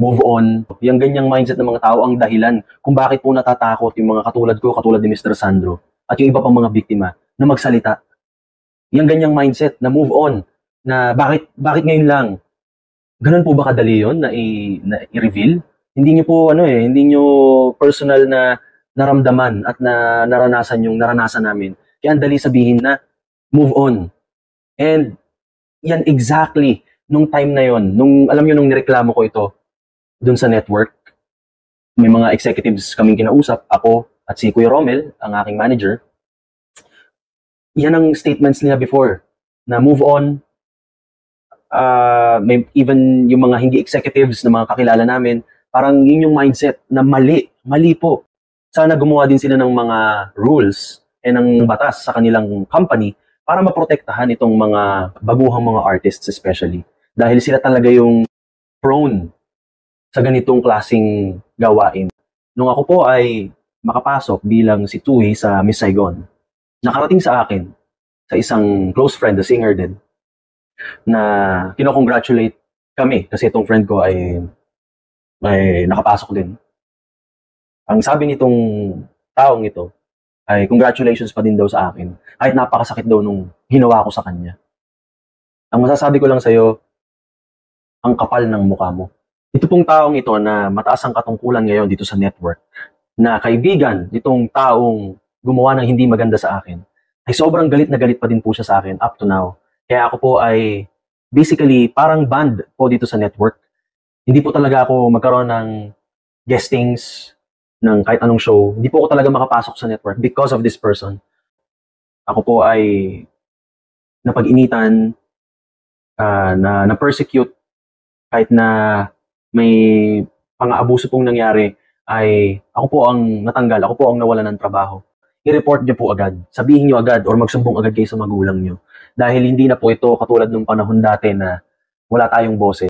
move on. Yung ganyang mindset ng mga tao ang dahilan kung bakit po natatakot yung mga katulad ko, katulad ni Mr. Sandro, at yung iba pang mga biktima na magsalita. Yung ganyang mindset na move on, na bakit ngayon lang? Ganun po ba kadali yun na i-reveal? Hindi nyo po hindi nyo personal na naramdaman at na naranasan yung naranasan namin. Kaya ang dali sabihin na move on. And yan exactly nung time na yon, nung alam nyo nung nireklamo ko ito dun sa network, may mga executives kaming kinausap, ako at si Kuya Romel, ang aking manager. Yan ang statements nila before, na move on. May even yung mga hindi executives na mga kakilala namin, parang yun yung mindset na mali po. Sana gumawa din sila ng mga rules ng batas sa kanilang company para maprotektahan itong mga baguhang mga artists especially. Dahil sila talaga yung prone sa ganitong klaseng gawain. Nung ako po ay makapasok bilang si Tui sa Miss Saigon, nakarating sa akin, sa isang close friend, the singer din, na kinocongratulate kami kasi itong friend ko ay nakapasok din. Ang sabi nitong taong ito ay congratulations pa din daw sa akin kahit napakasakit daw nung ginawa ko sa kanya. Ang masasabi ko lang sa'yo, ang kapal ng mukha mo. Ito pong taong ito na mataas ang katungkulan ngayon dito sa network, na kaibigan nitong taong gumawa ng hindi maganda sa akin, ay sobrang galit na galit pa din po siya sa akin up to now. Kaya ako po ay basically parang banned po dito sa network. Hindi po talaga ako magkaroon ng guestings ng kahit anong show. Hindi po ako talaga makapasok sa network because of this person. Ako po ay napag-initan, na persecute, kahit na may pang-aabuso pong nangyari, ay ako po ang natanggal, ako po ang nawalan ng trabaho. I-report nyo po agad. Sabihin nyo agad or magsumbong agad kayo sa magulang nyo. Dahil hindi na po ito katulad ng panahon dati na wala tayong boses.